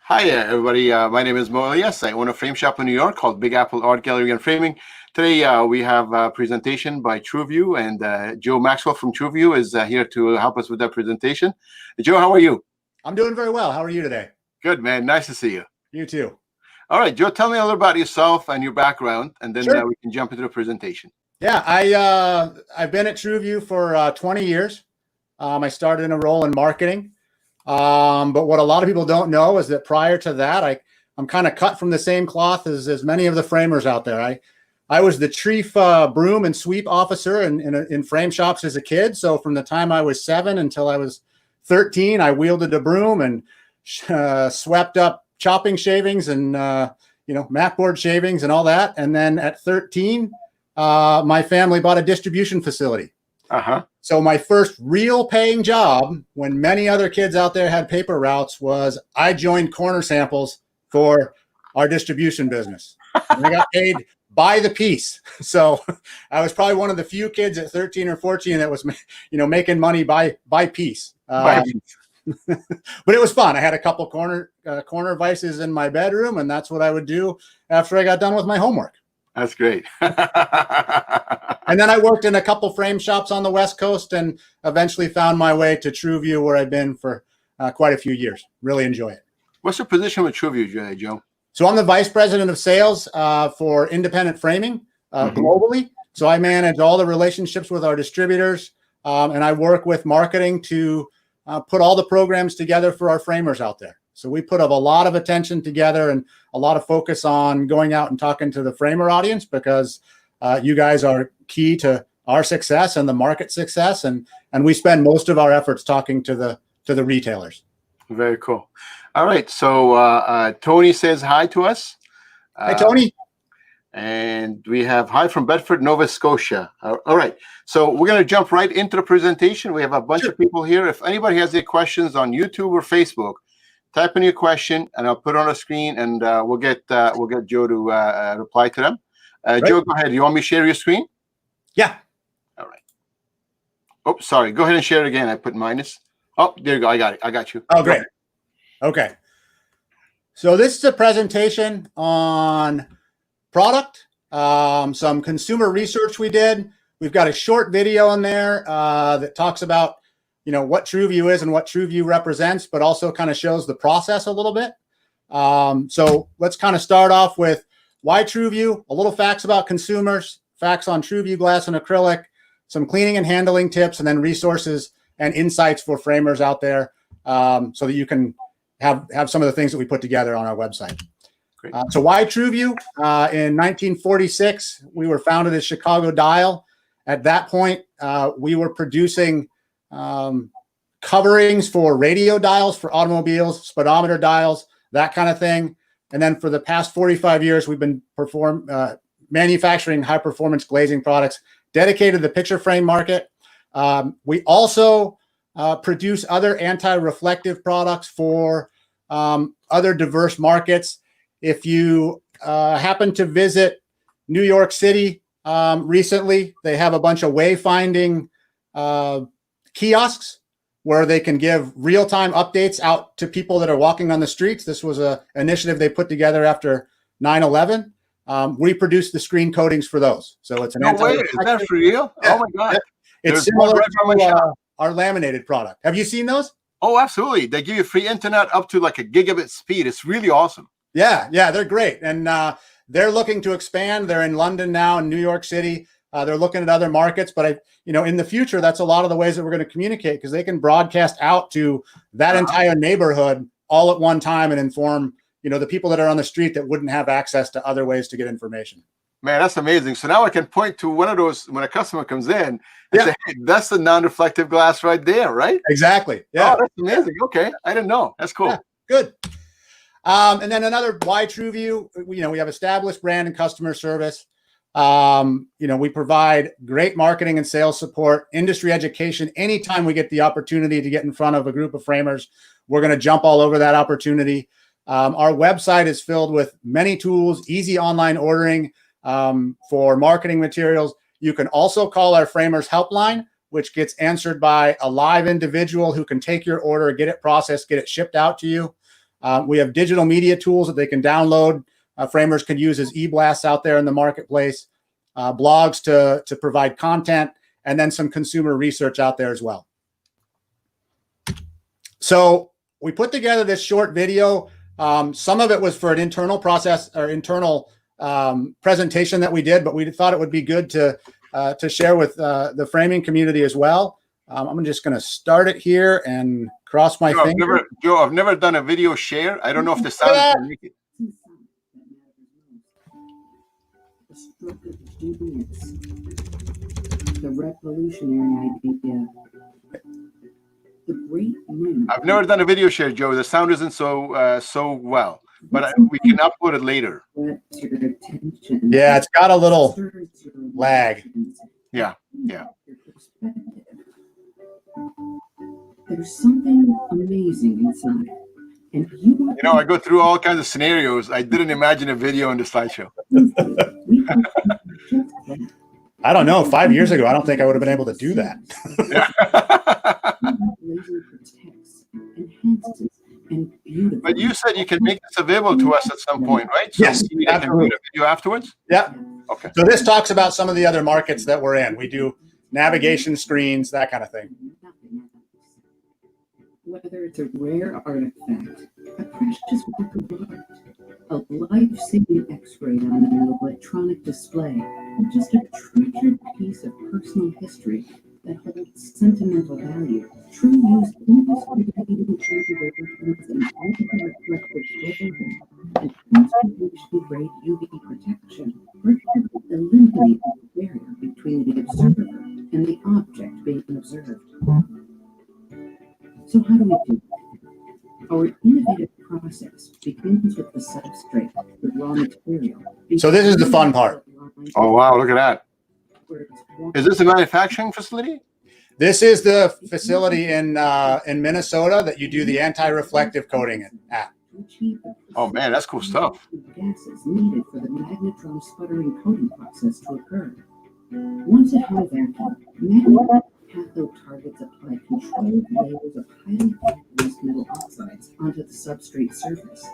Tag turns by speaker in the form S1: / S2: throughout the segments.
S1: Hi, everybody. My name is Mo Elias. I own a frame shop in New York called Big Apple Art Gallery and Framing. Today, we have a presentation by Trueview, and Joe Maxwell from Trueview is here to help us with that presentation. Joe, how are you?
S2: I'm doing very well. How are you today?
S1: Good, man. Nice to see you.
S2: You too.
S1: All right, Joe, tell me a little about yourself and your background, and then
S2: Sure.
S1: we can jump into the presentation.
S2: Yeah, I've been at Trueview for 20 years. I started in a role in marketing. But what a lot of people don't know is that prior to that, I'm kind of cut from the same cloth as many of the framers out there. I was the chief broom and sweep officer in frame shops as a kid. So from the time I was 7 until I was 13, I wielded a broom and swept up chopping shavings and mat board shavings and all that. And then at 13, my family bought a distribution facility. So my first real paying job, when many other kids out there had paper routes, was I joined corner samples for our distribution business. And I got paid by the piece. So I was probably one of the few kids at 13 or 14 that was, making money by piece. But it was fun. I had a couple corner vices in my bedroom, and that's what I would do after I got done with my homework.
S1: That's great.
S2: And then I worked in a couple frame shops on the West Coast and eventually found my way to Trueview, where I've been for quite a few years. Really enjoy it.
S1: What's your position with Trueview, Joe?
S2: So I'm the vice president of sales for independent framing globally. So I manage all the relationships with our distributors, and I work with marketing to put all the programs together for our framers out there. So we put up a lot of attention together and a lot of focus on going out and talking to the framer audience, because you guys are key to our success and the market success. And we spend most of our efforts talking to the retailers.
S1: Very cool. All right. So Tony says hi to us.
S2: Hi, Tony.
S1: And we have hi from Bedford, Nova Scotia. All right. So we're going to jump right into the presentation. We have a bunch of people here. If anybody has any questions on YouTube or Facebook, type in your question, and I'll put it on the screen, and we'll get Joe to reply to them. Joe, go ahead. You want me to share your screen?
S2: Yeah.
S1: All right. Oh, sorry. Go ahead and share it again. I put minus. Oh, there you go. I got it. I got you.
S2: Oh, great. Okay. So this is a presentation on product, some consumer research we did. We've got a short video in there that talks about what Trueview is and what Trueview represents, but also kind of shows the process a little bit. So let's kind of start off with why Trueview, a little facts about consumers, facts on Trueview glass and acrylic, some cleaning and handling tips, and then resources and insights for framers out there, so that you can have some of the things that we put together on our website.
S1: Great.
S2: So why Trueview? In 1946, we were founded as Chicago Dial. At that point, we were producing coverings for radio dials for automobiles, speedometer dials, that kind of thing. And then for the past 45 years, we've been manufacturing high-performance glazing products dedicated to the picture frame market. We also produce other anti-reflective products for other diverse markets. If you happen to visit New York City recently, they have a bunch of wayfinding kiosks where they can give real-time updates out to people that are walking on the streets. This was an initiative they put together after 9/11. We produce the screen coatings for those. So it's an
S1: is that for real? Yeah. Oh my God.
S2: It's similar to our laminated product. Have you seen those?
S1: Oh, absolutely. They give you free internet up to like a gigabit speed. It's really awesome.
S2: Yeah, they're great. And they're looking to expand. They're in London now and New York City. They're looking at other markets, but in the future, that's a lot of the ways that we're going to communicate, because they can broadcast out to that entire neighborhood all at one time and inform, the people that are on the street that wouldn't have access to other ways to get information.
S1: Man, that's amazing. So now I can point to one of those when a customer comes in and say, hey, that's the non-reflective glass right there, right?
S2: Exactly. Yeah.
S1: Oh, that's amazing. Okay. I didn't know. That's cool.
S2: Yeah, good. And then another why Trueview, we have established brand and customer service. We provide great marketing and sales support, industry education. Anytime we get the opportunity to get in front of a group of framers, we're going to jump all over that opportunity. Our website is filled with many tools, easy online ordering for marketing materials. You can also call our framers helpline, which gets answered by a live individual who can take your order, get it processed, get it shipped out to you. We have digital media tools that they can download. Framers can use as e-blasts out there in the marketplace, blogs to provide content, and then some consumer research out there as well. So we put together this short video. Some of it was for an internal process or internal presentation that we did, but we thought it would be good to share with the framing community as well. I'm just going to start it here and cross my finger.
S1: Joe, I've never done a video share. I don't know if the sound can make it.
S3: The revolutionary idea. The great news.
S1: I've never done a video share, Joe. The sound isn't so well, but we can upload it later.
S2: Yeah, it's got a little lag.
S1: Yeah.
S3: There's something amazing inside. And you
S1: know, I go through all kinds of scenarios. I didn't imagine a video in the slideshow.
S2: I don't know. 5 years ago, I don't think I would have been able to do that.
S1: But you said you can make this available to us at some point, right? So
S2: yes,
S1: you can do a video afterwards?
S2: Yeah.
S1: Okay.
S2: So this talks about some of the other markets that we're in. We do navigation screens, that kind of thing.
S3: Whether it's a rare artifact, a precious work of art, a life-saving X-ray on an electronic display, or just a treasured piece of personal history that holds sentimental value, Trueview's industry-leading changeover and ultra-reflective glazing and conservation-grade UV protection eliminate the barrier between the observer and the object being observed. So how do we do it? Our innovative process begins with the substrate, the raw material.
S2: So this is the fun part.
S1: Oh, wow, look at that. Is this a manufacturing facility?
S2: This is the facility in Minnesota that you do the anti-reflective coating at.
S1: Oh, man, that's cool stuff.
S3: Gases needed for the magnetron sputtering coating process to occur. Once at high vacuum, magnetic cathode targets apply controlled layers of highly polarized metal oxides onto the substrate surface.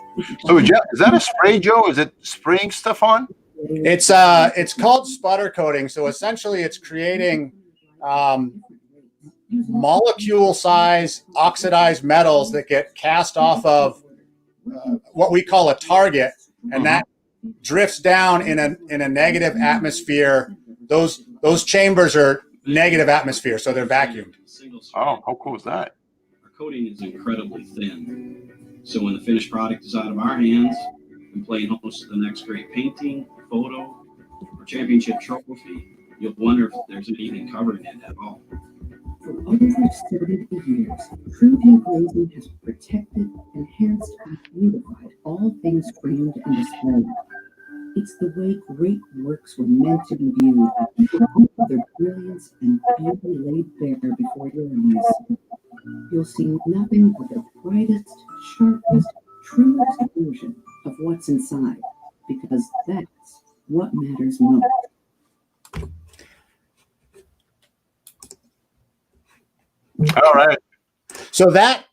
S1: So is that a spray, Joe? Is it spraying stuff on?
S2: It's called sputter coating. So essentially, it's creating molecule size oxidized metals that get cast off of what we call a target, and that drifts down in a negative atmosphere. Those chambers are negative atmosphere, so they're vacuumed.
S1: Oh, how cool is that?
S4: Our coating is incredibly thin, so when the finished product is out of our hands and playing host to the next great painting, photo, or championship trophy, you'll wonder if there's anything covering it at all.
S3: For over 70 years, Trueview Glazing has protected, enhanced, and beautified all things framed and displayed. It's the way great works were meant to be viewed, with their brilliance and beauty laid bare before your eyes. You'll see nothing but the brightest, sharpest, truest version of what's inside, because that's what matters most.
S1: All right.
S2: So that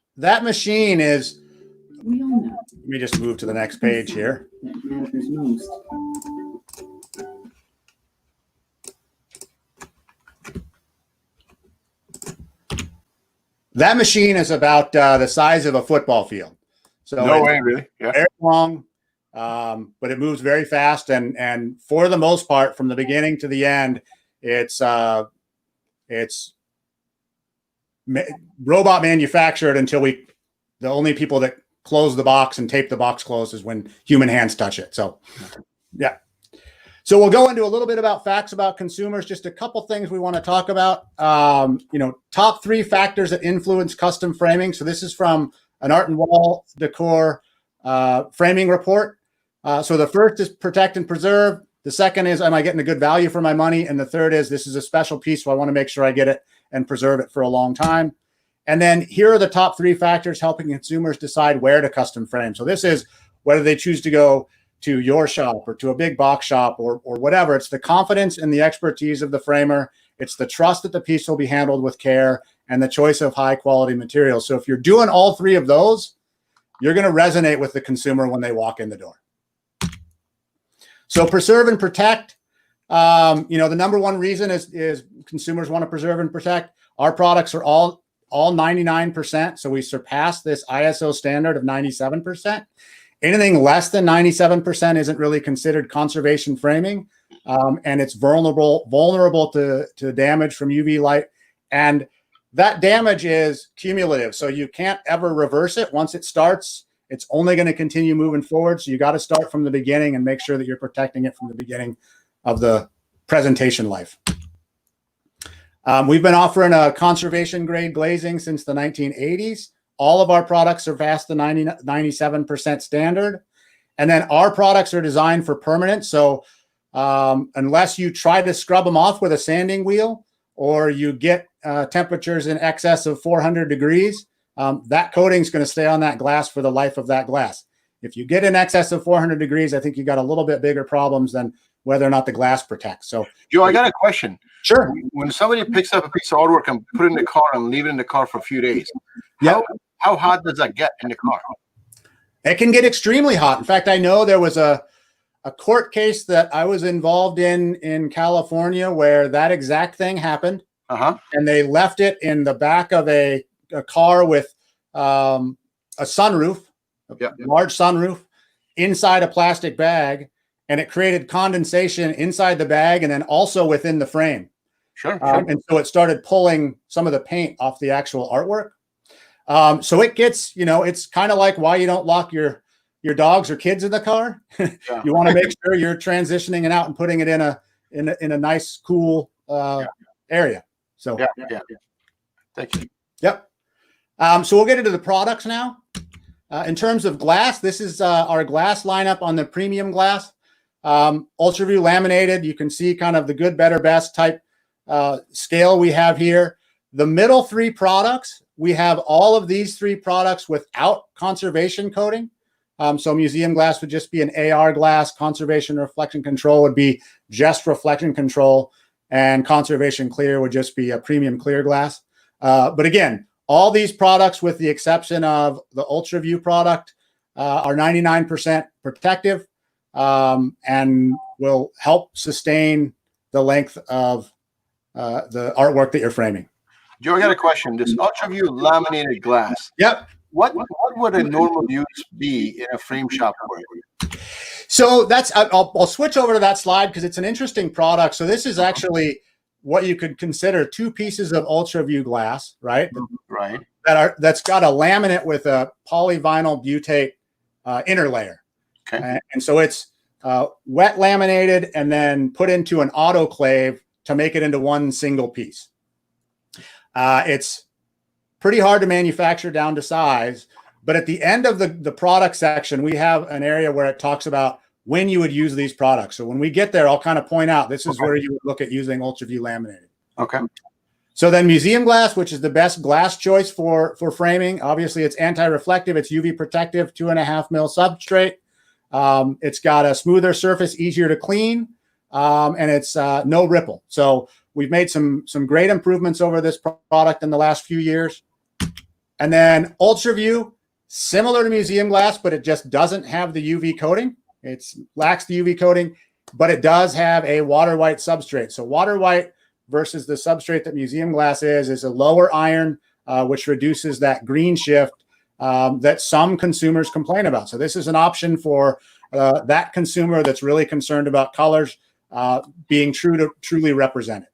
S2: machine is.
S3: We all know.
S2: Let me just move to the next page here.
S3: That matters most.
S2: That machine is about the size of a football field. So
S1: no way, really? Yeah.
S2: Very long, but it moves very fast, and for the most part, from the beginning to the end, it's robot manufactured until the only people that close the box and tape the box closed is when human hands touch it. So, yeah. So we'll go into a little bit about facts about consumers, just a couple things we want to talk about. Top 3 factors that influence custom framing. So this is from an art and wall decor framing report. So the first is protect and preserve. The second is, am I getting a good value for my money? And the third is, this is a special piece, so I want to make sure I get it and preserve it for a long time. And then here are the top 3 factors helping consumers decide where to custom frame. So this is whether they choose to go to your shop or to a big box shop or whatever. It's the confidence and the expertise of the framer. It's the trust that the piece will be handled with care and the choice of high quality materials. So if you're doing all 3 of those, you're going to resonate with the consumer when they walk in the door. So preserve and protect. The number one reason is consumers want to preserve and protect. Our products are all 99%. So we surpassed this ISO standard of 97%. Anything less than 97% isn't really considered conservation framing. And it's vulnerable to damage from UV light. And that damage is cumulative. So you can't ever reverse it. Once it starts, it's only going to continue moving forward. So you got to start from the beginning and make sure that you're protecting it from the beginning of the presentation life. We've been offering a conservation grade glazing since the 1980s. All of our products surpass the 97% standard. And then our products are designed for permanence. So unless you try to scrub them off with a sanding wheel, or you get temperatures in excess of 400 degrees, that coating is going to stay on that glass for the life of that glass. If you get in excess of 400 degrees, I think you got a little bit bigger problems than whether or not the glass protects. So,
S1: Joe, I got a question.
S2: Sure.
S1: When somebody picks up a piece of artwork and put it in the car and leave it in the car for a few days, how hot does that get in the car?
S2: It can get extremely hot. In fact, I know there was a court case that I was involved in California where that exact thing happened. And they left it in the back of a car with a sunroof, a large sunroof, inside a plastic bag, and it created condensation inside the bag and then also within the frame.
S1: Sure.
S2: And so it started pulling some of the paint off the actual artwork. So it gets, it's kind of like why you don't lock your dogs or kids in the car. You want to make sure you're transitioning it out and putting it in a nice, cool area. So
S1: Thank you.
S2: Yep. So we'll get into the products now. In terms of glass, this is our glass lineup on the premium glass. Ultraview laminated. You can see kind of the good, better, best type scale we have here. The middle three products, we have all of these three products without conservation coating. So museum glass would just be an AR glass. Conservation reflection control would be just reflection control. And conservation clear would just be a premium clear glass. But again, all these products, with the exception of the Ultraview product, are 99% protective and will help sustain the length of the artwork that you're framing.
S1: Joe, I got a question. This Ultraview laminated glass.
S2: Yep.
S1: What would a normal use be in a frame shop work?
S2: So that's I'll switch over to that slide because it's an interesting product. So this is actually what you could consider two pieces of Ultraview glass, right?
S1: Right.
S2: That's got a laminate with a polyvinyl butate inner layer.
S1: Okay.
S2: And so it's wet laminated and then put into an autoclave to make it into one single piece. It's pretty hard to manufacture down to size, but at the end of the product section, we have an area where it talks about when you would use these products. So when we get there, I'll kind of point out this is where you would look at using Ultraview laminated.
S1: Okay.
S2: So then museum glass, which is the best glass choice for framing. Obviously, it's anti-reflective. It's UV protective, 2.5 mil substrate. It's got a smoother surface, easier to clean, and it's no ripple. So we've made some great improvements over this product in the last few years. And then Ultraview, similar to museum glass, but it just doesn't have the UV coating. It lacks the UV coating, but it does have a water white substrate. So water white versus the substrate that museum glass is a lower iron, which reduces that green shift that some consumers complain about. So this is an option for that consumer that's really concerned about colors being truly represented.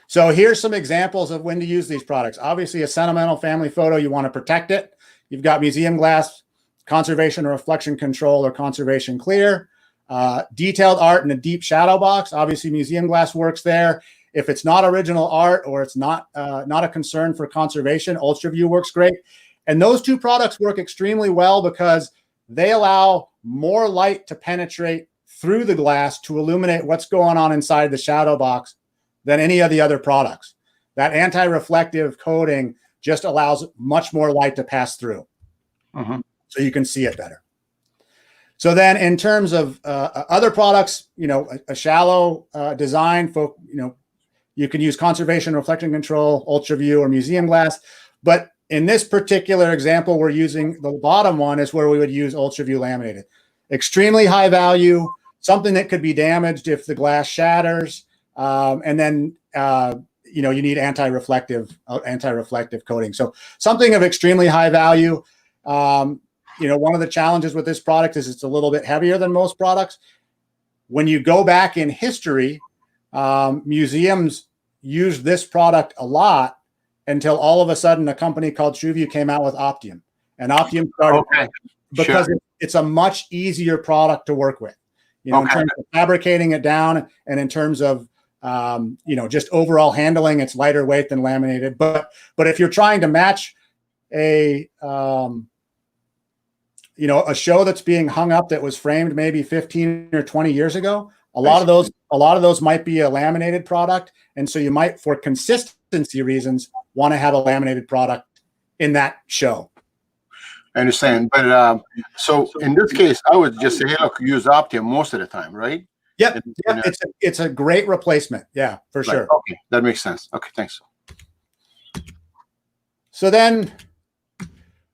S2: So here's some examples of when to use these products. Obviously, a sentimental family photo, you want to protect it. You've got museum glass, conservation or reflection control or conservation clear. Detailed art in a deep shadow box. Obviously, museum glass works there. If it's not original art or it's not a concern for conservation, Ultraview works great. And those two products work extremely well because they allow more light to penetrate through the glass to illuminate what's going on inside the shadow box than any of the other products. That anti-reflective coating just allows much more light to pass through. So you can see it better. So then in terms of other products, a shallow design, you can use conservation, reflection control, Ultraview, or museum glass. But in this particular example, we're using the bottom one is where we would use Ultraview laminated. Extremely high value, something that could be damaged if the glass shatters. And then, you know, you need anti-reflective coating. So something of extremely high value. You know, one of the challenges with this product is it's a little bit heavier than most products. When you go back in history, museums used this product a lot until all of a sudden a company called Trueview came out with Optiom. And Optiom started because it's a much easier product to work with, you know, in terms of fabricating it down and in terms of, you know, just overall handling. It's lighter weight than laminated. But if you're trying to match a, you know, a show that's being hung up that was framed maybe 15 or 20 years ago, a lot of those might be a laminated product. And so you might, for consistency reasons, want to have a laminated product in that show.
S1: I understand. But so in this case, I would just say, hey, look, use Optiom most of the time, right?
S2: Yep. It's a great replacement. Yeah, for sure.
S1: Okay, that makes sense. Okay, thanks.
S2: So then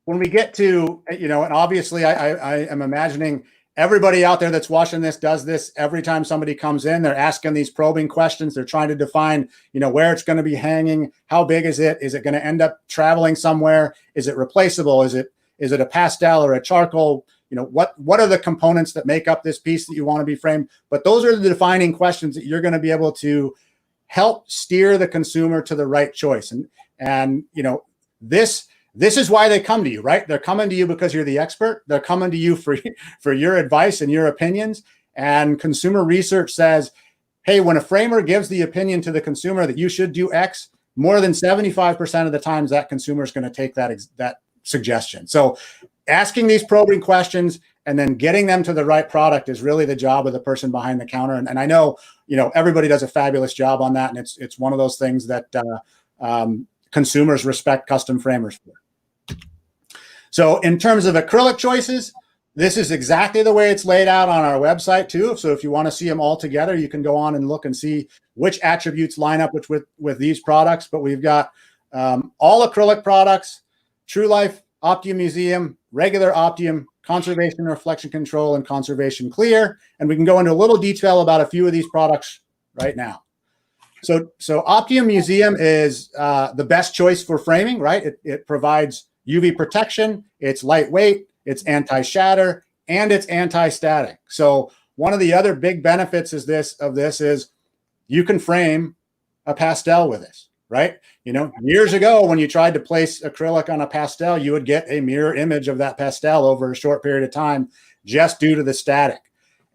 S2: when we get to, you know, and obviously I am imagining everybody out there that's watching this does this every time somebody comes in. They're asking these probing questions. They're trying to define, you know, where it's going to be hanging. How big is it? Is it going to end up traveling somewhere? Is it replaceable? Is it a pastel or a charcoal? You know, what are the components that make up this piece that you want to be framed? But those are the defining questions that you're going to be able to help steer the consumer to the right choice. And you know, this is why they come to you, right? They're coming to you because you're the expert. They're coming to you for your advice and your opinions. And consumer research says, hey, when a framer gives the opinion to the consumer that you should do X, more than 75% of the times that consumer is going to take that suggestion. So asking these probing questions and then getting them to the right product is really the job of the person behind the counter. And I know, you know, everybody does a fabulous job on that. And it's one of those things that consumers respect custom framers for. So in terms of acrylic choices, this is exactly the way it's laid out on our website too. So if you want to see them all together, you can go on and look and see which attributes line up with these products. But we've got all acrylic products, True Life, Optiom Museum, regular Optiom, Conservation Reflection Control, and Conservation Clear. And we can go into a little detail about a few of these products right now. So Optiom Museum is the best choice for framing, right? It provides UV protection, it's lightweight, it's anti-shatter, and it's anti-static. So one of the other big benefits of this is you can frame a pastel with this, right? You know, years ago when you tried to place acrylic on a pastel, you would get a mirror image of that pastel over a short period of time just due to the static.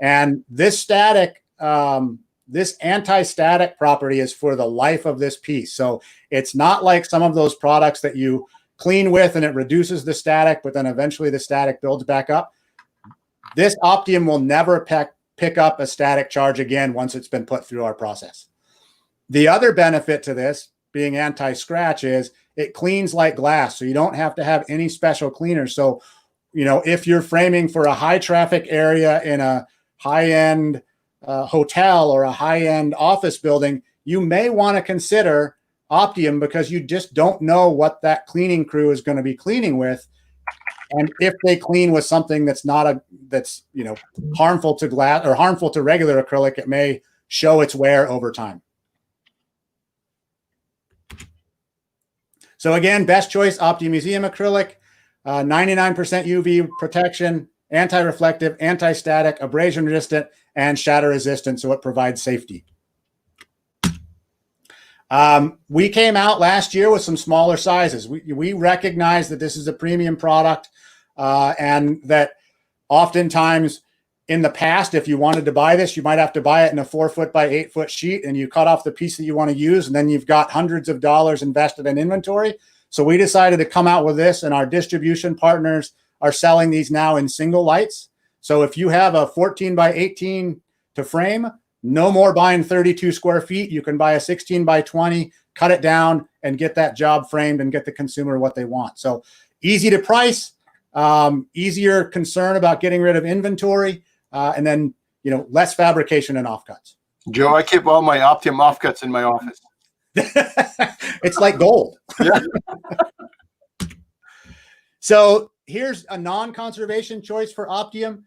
S2: And this static, this anti-static property is for the life of this piece. So it's not like some of those products that you clean with and it reduces the static, but then eventually the static builds back up. This Optiom will never pick up a static charge again once it's been put through our process. The other benefit to this being anti-scratch is it cleans like glass. So you don't have to have any special cleaner. So, you know, if you're framing for a high traffic area in a high-end hotel or a high-end office building, you may want to consider Optiom because you just don't know what that cleaning crew is going to be cleaning with. And if they clean with something that's you know, harmful to glass or harmful to regular acrylic, it may show its wear over time. So again, best choice, Optiom Museum acrylic, 99% UV protection, anti-reflective, anti-static, abrasion resistant, and shatter resistant, so it provides safety. We came out last year with some smaller sizes. We recognize that this is a premium product and that oftentimes in the past, if you wanted to buy this, you might have to buy it in a 4-foot by 8-foot sheet and you cut off the piece that you want to use and then you've got hundreds of dollars invested in inventory. So we decided to come out with this, and our distribution partners are selling these now in single lights. So if you have a 14 by 18 to frame, no more buying 32 square feet. You can buy a 16 by 20, cut it down, and get that job framed and get the consumer what they want. So easy to price, easier concern about getting rid of inventory, and then, you know, less fabrication and offcuts.
S1: Joe, I keep all my Optiom offcuts in my office.
S2: It's like gold.
S1: Yeah.
S2: So here's a non-conservation choice for Optiom.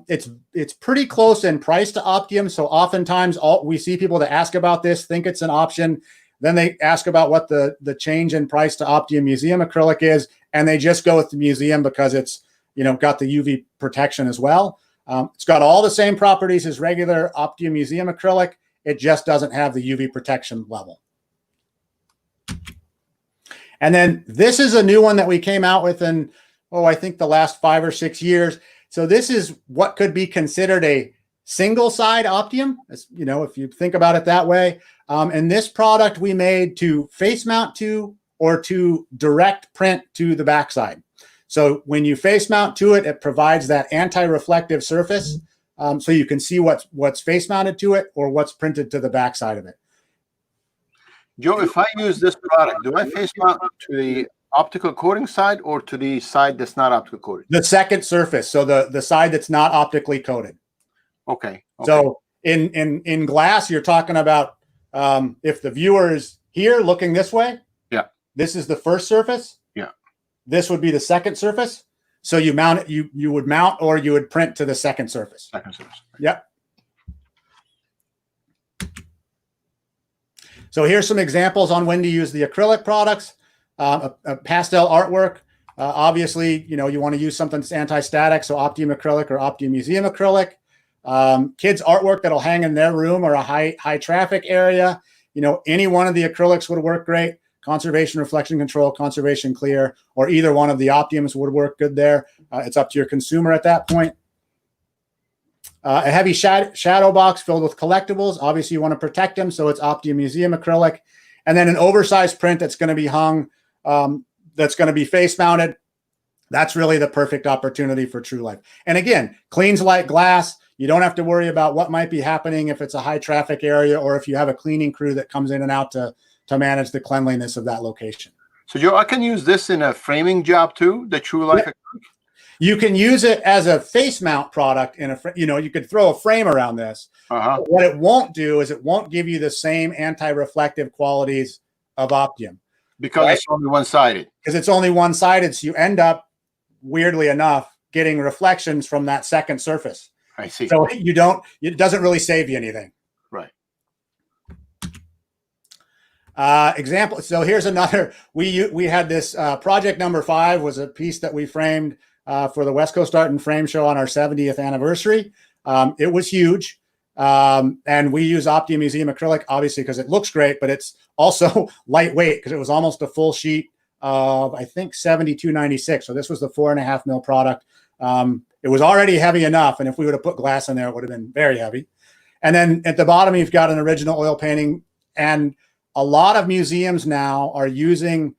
S2: It's pretty close in price to Optiom. So oftentimes we see people that ask about this, think it's an option. Then they ask about what the change in price to Optiom Museum acrylic is, and they just go with the museum because it's, got the UV protection as well. It's got all the same properties as regular Optiom Museum acrylic. It just doesn't have the UV protection level. And then this is a new one that we came out with in, I think the last 5 or 6 years. So this is what could be considered a single side Optiom, if you think about it that way. And this product we made to face mount to or to direct print to the backside. So when you face mount to it, it provides that anti-reflective surface. So you can see what's face mounted to it or what's printed to the backside of it.
S1: Joe, if I use this product, do I face mount to the optical coating side or to the side that's not optical coated?
S2: The second surface, so the side that's not optically coated.
S1: Okay.
S2: So in glass, you're talking about if the viewer is here looking this way.
S1: Yeah.
S2: This is the first surface.
S1: Yeah.
S2: This would be the second surface. So you mount it. You would mount or you would print to the second surface.
S1: Second surface.
S2: Yep. So here's some examples on when to use the acrylic products. A pastel artwork. Obviously, you want to use something that's anti-static, so Optiom acrylic or Optiom Museum acrylic. Kids' artwork that'll hang in their room or a high traffic area. Any one of the acrylics would work great. Conservation reflection control, conservation clear, or either one of the Optioms would work good there. It's up to your consumer at that point. A heavy shadow box filled with collectibles. Obviously, you want to protect them, so it's Optiom Museum acrylic. And then an oversized print that's going to be hung, that's going to be face mounted. That's really the perfect opportunity for True Life. And again, cleans like glass. You don't have to worry about what might be happening if it's a high traffic area or if you have a cleaning crew that comes in and out to manage the cleanliness of that location.
S1: So Joe, I can use this in a framing job too, the True Life.
S2: Yeah. You can use it as a face mount product in you could throw a frame around this.
S1: Uh-huh.
S2: What it won't do is it won't give you the same anti-reflective qualities of Optiom.
S1: Because it's only one-sided.
S2: Because it's only one-sided, so you end up, weirdly enough, getting reflections from that second surface.
S1: I see.
S2: So it doesn't really save you anything.
S1: Right.
S2: Example. So here's another. We had this project number 5 was a piece that we framed for the West Coast Art and Frame Show on our 70th anniversary. It was huge. And we use Optiom Museum acrylic, obviously, because it looks great, but it's also lightweight because it was almost a full sheet of, I think, 7296. So this was the 4.5 mil product. It was already heavy enough. And if we would have put glass in there, it would have been very heavy. And then at the bottom, you've got an original oil painting. And a lot of museums now are using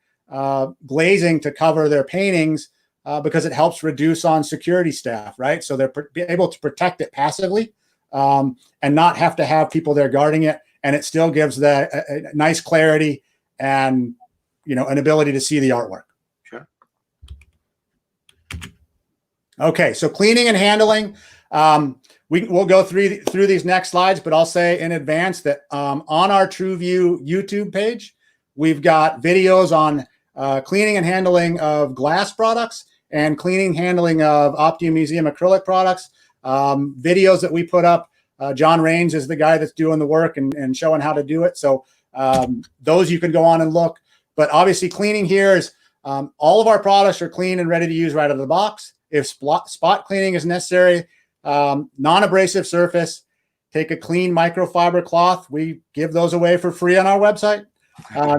S2: glazing to cover their paintings because it helps reduce on security staff, right? So they're able to protect it passively and not have to have people there guarding it. And it still gives a nice clarity and, an ability to see the artwork.
S1: Sure.
S2: Okay, so cleaning and handling. We'll go through these next slides, but I'll say in advance that on our Trueview YouTube page, we've got videos on cleaning and handling of glass products and cleaning handling of Optiom Museum acrylic products. Videos that we put up. John Raines is the guy that's doing the work and showing how to do it. So those you can go on and look. But obviously cleaning here is all of our products are clean and ready to use right out of the box. If spot cleaning is necessary, non-abrasive surface, take a clean microfiber cloth. We give those away for free on our website.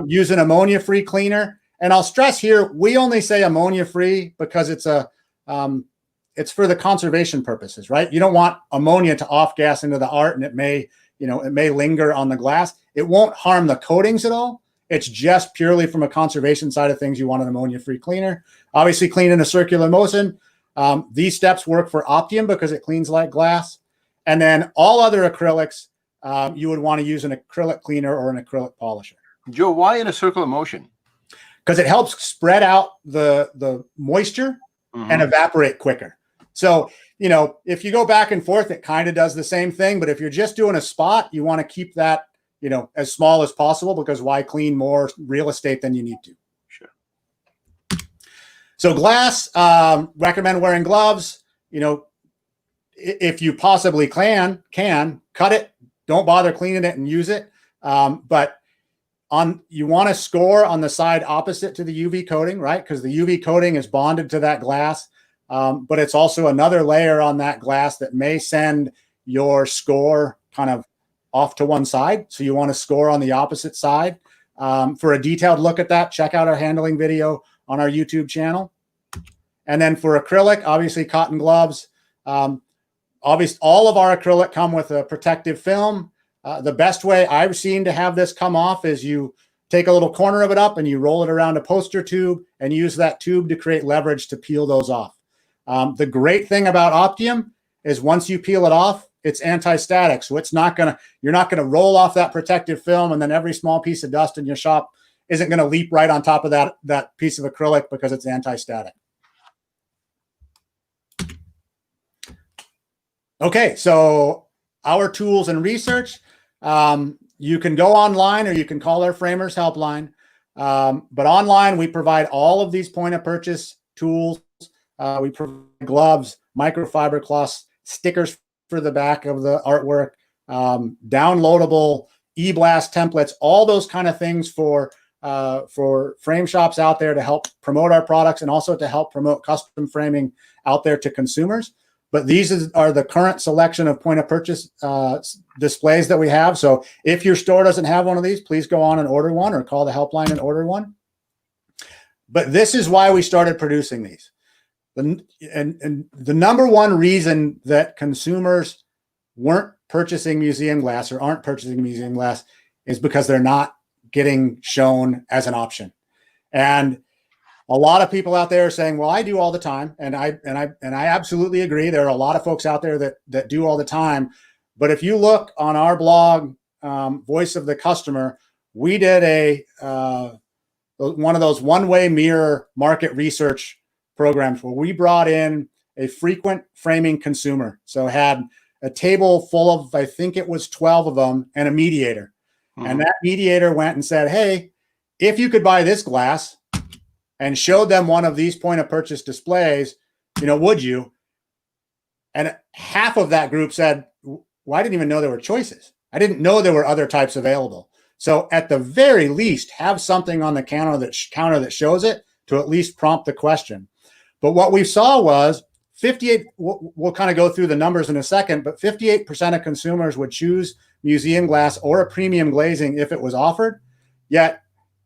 S2: Use an ammonia-free cleaner. And I'll stress here, we only say ammonia-free because it's for the conservation purposes, right? You don't want ammonia to off-gas into the art and it may linger on the glass. It won't harm the coatings at all. It's just purely from a conservation side of things. You want an ammonia-free cleaner. Obviously clean in a circular motion. These steps work for Optiom because it cleans like glass. And then all other acrylics, you would want to use an acrylic cleaner or an acrylic polisher.
S1: Joe, why in a circular motion?
S2: Because it helps spread out the moisture and evaporate quicker. So, if you go back and forth, it kind of does the same thing. But if you're just doing a spot, you want to keep that, as small as possible because why clean more real estate than you need to?
S1: Sure.
S2: So glass, recommend wearing gloves. You know, if you possibly can cut it. Don't bother cleaning it and use it. But you want to score on the side opposite to the UV coating, right? Because the UV coating is bonded to that glass. But it's also another layer on that glass that may send your score kind of off to one side. So you want to score on the opposite side. For a detailed look at that, check out our handling video on our YouTube channel. And then for acrylic, obviously cotton gloves. Obviously, all of our acrylic come with a protective film. The best way I've seen to have this come off is you take a little corner of it up and you roll it around a poster tube and use that tube to create leverage to peel those off. The great thing about Optiom is once you peel it off, it's anti-static. So you're not gonna roll off that protective film and then every small piece of dust in your shop isn't gonna leap right on top of that piece of acrylic because it's anti-static. Okay, so our tools and research, you can go online or you can call our framers helpline. But online, we provide all of these point of purchase tools. We provide gloves, microfiber cloths, stickers for the back of the artwork, downloadable e-blast templates, all those kind of things for frame shops out there to help promote our products and also to help promote custom framing out there to consumers. But these are the current selection of point of purchase displays that we have. So if your store doesn't have one of these, please go on and order one or call the helpline and order one. But this is why we started producing these. And the number one reason that consumers weren't purchasing museum glass or aren't purchasing museum glass is because they're not getting shown as an option. And a lot of people out there are saying, well, I do all the time. And I absolutely agree. There are a lot of folks out there that do all the time. But if you look on our blog, Voice of the Customer, we did one of those one-way mirror market research programs where we brought in a frequent framing consumer. So had a table full of, I think it was 12 of them and a mediator. Mm-hmm. And that mediator went and said, hey, if you could buy this glass, and showed them one of these point of purchase displays, would you? And half of that group said, well, I didn't even know there were choices. I didn't know there were other types available. So at the very least, have something on the counter that shows it to at least prompt the question. But what we saw was 58, we'll kind of go through the numbers in a second, but 58% of consumers would choose museum glass or a premium glazing if it was offered, yet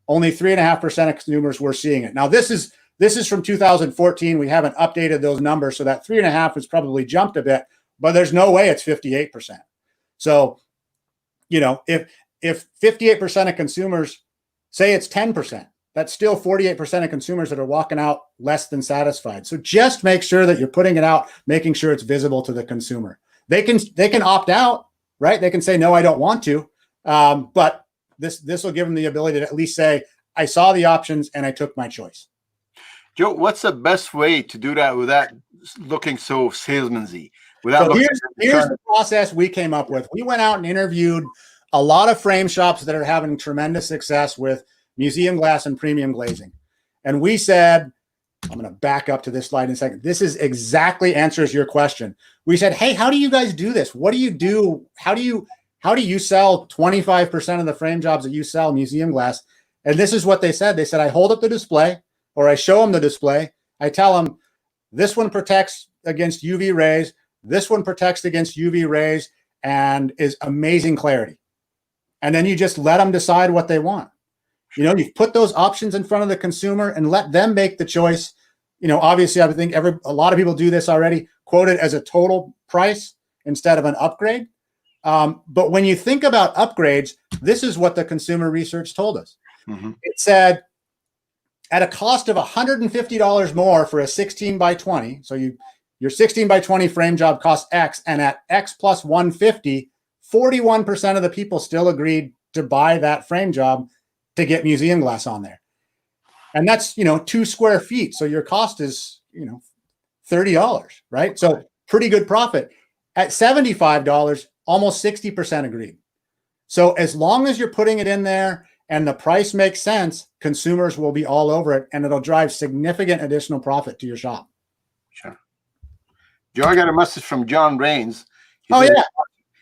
S2: only 3.5% of consumers were seeing it. Now, this is from 2014. We haven't updated those numbers, so that 3.5 has probably jumped a bit, but there's no way it's 58%. So, if 58% of consumers say it's 10%, that's still 48% of consumers that are walking out less than satisfied. So just make sure that you're putting it out, making sure it's visible to the consumer. They can opt out, right? They can say, no, I don't want to, but this will give them the ability to at least say, I saw the options and I took my choice.
S1: Joe, what's the best way to do that without looking so salesman-y?
S2: So here's the process we came up with. We went out and interviewed a lot of frame shops that are having tremendous success with museum glass and premium glazing. And we said, I'm going to back up to this slide in a second. This is exactly answers your question. We said, hey, how do you guys do this? What do you do? How do you sell 25% of the frame jobs that you sell museum glass? And this is what they said. They said, I hold up the display or I show them the display. I tell them this one protects against UV rays. This one protects against UV rays and is amazing clarity. And then you just let them decide what they want. You put those options in front of the consumer and let them make the choice. Obviously, I think a lot of people do this already, quote it as a total price instead of an upgrade. But when you think about upgrades, this is what the consumer research told us. Mm-hmm. It said at a cost of $150 more for a 16 by 20. So your 16 by 20 frame job costs X, and at X plus 150, 41% of the people still agreed to buy that frame job to get museum glass on there. And that's, 2 square feet. So your cost is, $30, right? So pretty good profit. At $75, almost 60% agreed. So as long as you're putting it in there and the price makes sense, consumers will be all over it, and it'll drive significant additional profit to your shop.
S1: Sure. Joe, I got a message from John Rains. He
S2: Oh,
S1: says
S2: yeah.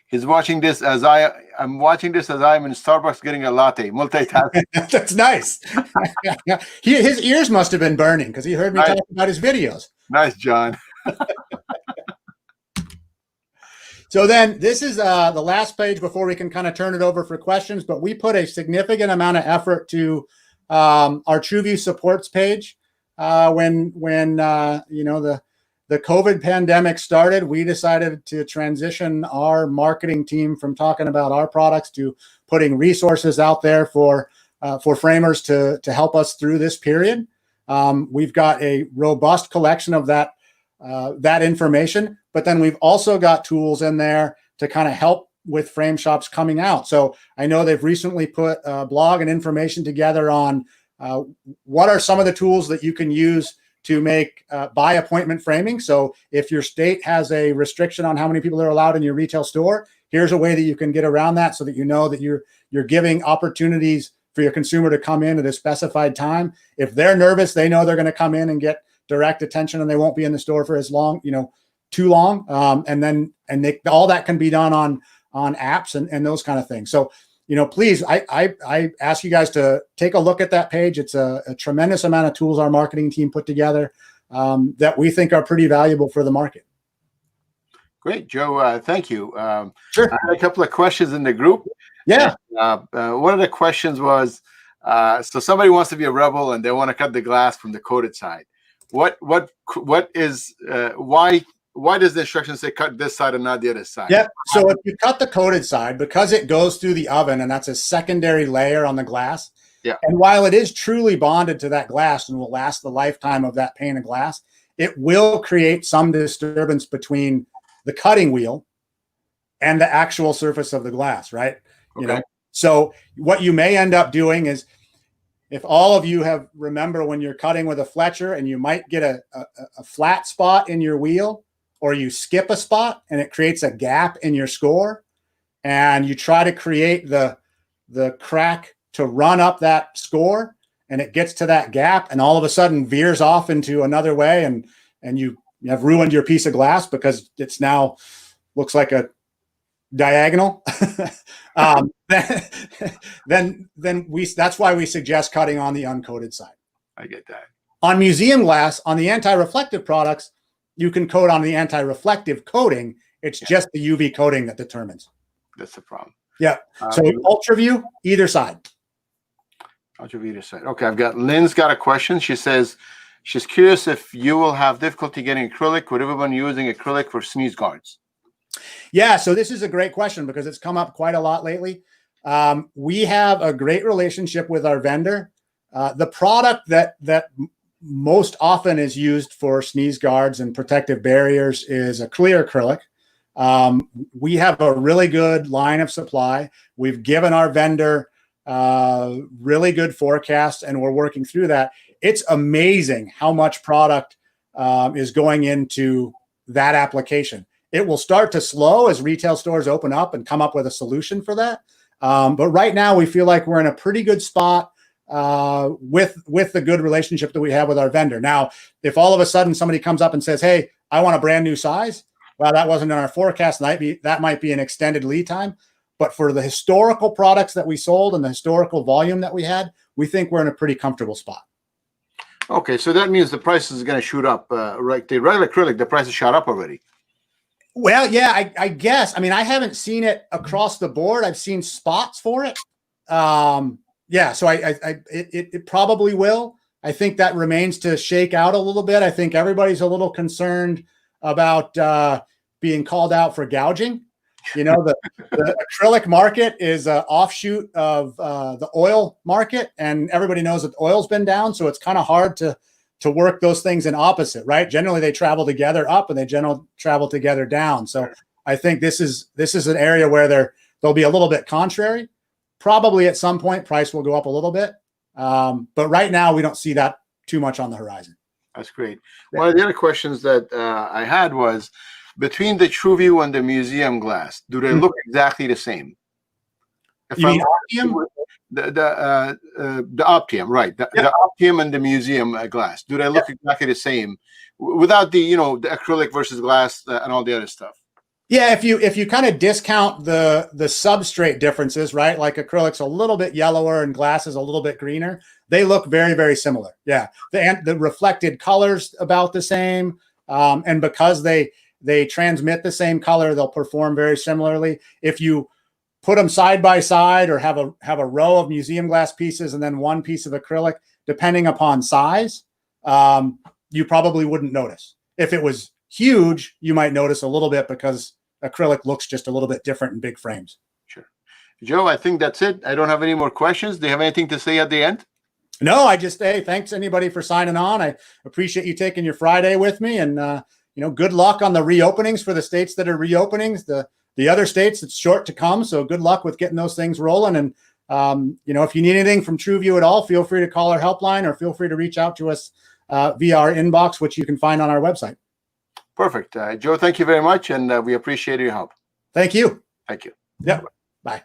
S1: he's watching this as I'm watching this as I'm in Starbucks getting a latte, multitasking.
S2: That's nice. His ears must have been burning because he heard me talk about his videos.
S1: Nice, John.
S2: So then this is the last page before we can kind of turn it over for questions, but we put a significant amount of effort to our Trueview supports page. When you know, the COVID pandemic started, we decided to transition our marketing team from talking about our products to putting resources out there for framers to help us through this period. We've got a robust collection of that information, but then we've also got tools in there to kind of help with frame shops coming out. So I know they've recently put a blog and information together on what are some of the tools that you can use to make by appointment framing. So if your state has a restriction on how many people are allowed in your retail store, here's a way that you can get around that so that you know that you're giving opportunities for your consumer to come in at a specified time. If they're nervous, they know they're going to come in and get direct attention and they won't be in the store for as long, too long. All that can be done on apps and those kind of things. So, please, I ask you guys to take a look at that page. It's a tremendous amount of tools our marketing team put together that we think are pretty valuable for the market.
S1: Great, Joe. Thank you.
S2: Sure.
S1: I had a couple of questions in the group.
S2: Yeah.
S1: And, one of the questions was, so somebody wants to be a rebel and they want to cut the glass from the coated side. What is why does the instruction say cut this side and not the other side?
S2: Yeah. So if you cut the coated side, because it goes through the oven and that's a secondary layer on the glass.
S1: Yeah.
S2: And while it is truly bonded to that glass and will last the lifetime of that pane of glass, it will create some disturbance between the cutting wheel and the actual surface of the glass, right?
S1: Okay.
S2: So what you may end up doing is, if all of you remember when you're cutting with a Fletcher and you might get a flat spot in your wheel, or you skip a spot and it creates a gap in your score, and you try to create the crack to run up that score, and it gets to that gap and all of a sudden veers off into another way, and you have ruined your piece of glass because it's now looks like a diagonal. Then that's why we suggest cutting on the uncoated side.
S1: I get that. On
S2: museum glass, on the anti-reflective products, you can coat on the anti-reflective coating. It's just the UV coating that determines.
S1: That's the problem.
S2: Yeah. So Ultraview, either side.
S1: Ultraview, either side. Okay. Lynn's got a question. She says she's curious if you will have difficulty getting acrylic with everyone using acrylic for sneeze guards.
S2: Yeah, so this is a great question because it's come up quite a lot lately. We have a great relationship with our vendor. The product that most often is used for sneeze guards and protective barriers is a clear acrylic. We have a really good line of supply. We've given our vendor really good forecasts, and we're working through that. It's amazing how much product is going into that application. It will start to slow as retail stores open up and come up with a solution for that. But right now we feel like we're in a pretty good spot with the good relationship that we have with our vendor. Now, if all of a sudden somebody comes up and says, hey, I want a brand new size, well, that wasn't in our forecast. That might be an extended lead time. But for the historical products that we sold and the historical volume that we had, we think we're in a pretty comfortable spot.
S1: Okay, so that means the price is going to shoot up, right? The regular acrylic, the price is shot up already.
S2: Well, yeah, I guess. I mean, I haven't seen it across the board. I've seen spots for it. Yeah, so it probably will. I think that remains to shake out a little bit. I think everybody's a little concerned about being called out for gouging. The acrylic market is an offshoot of the oil market, and everybody knows that oil's been down, so it's kind of hard to work those things in opposite, right? Generally, they travel together up, and they generally travel together down. So I think this is an area where they'll be a little bit contrary. Probably at some point, price will go up a little bit, but right now we don't see that too much on the horizon.
S1: That's great. One of the other questions that I had was, between the Trueview and the museum glass, do they look exactly the same?
S2: You mean Optiom?
S1: the Optiom, right? The Optiom and the museum glass. Do they look exactly the same without the the acrylic versus glass and all the other stuff?
S2: Yeah, if you kind of discount the substrate differences, right? Like acrylic's a little bit yellower and glass is a little bit greener. They look very, very similar. Yeah, the reflected colors about the same, and because they transmit the same color, they'll perform very similarly. If you put them side by side or have a row of museum glass pieces and then one piece of acrylic, depending upon size, you probably wouldn't notice. If it was huge, you might notice a little bit because acrylic looks just a little bit different in big frames.
S1: Sure. Joe, I think that's it. I don't have any more questions. Do you have anything to say at the end?
S2: No, I just, hey, thanks anybody for signing on. I appreciate you taking your Friday with me, and good luck on the reopenings for the states that are reopening. The other states, it's short to come, so good luck with getting those things rolling. And if you need anything from Trueview at all, feel free to call our helpline or feel free to reach out to us via our inbox, which you can find on our website.
S1: Perfect. Joe, thank you very much, and we appreciate your help.
S2: Thank you.
S1: Thank you.
S2: Yep. Bye.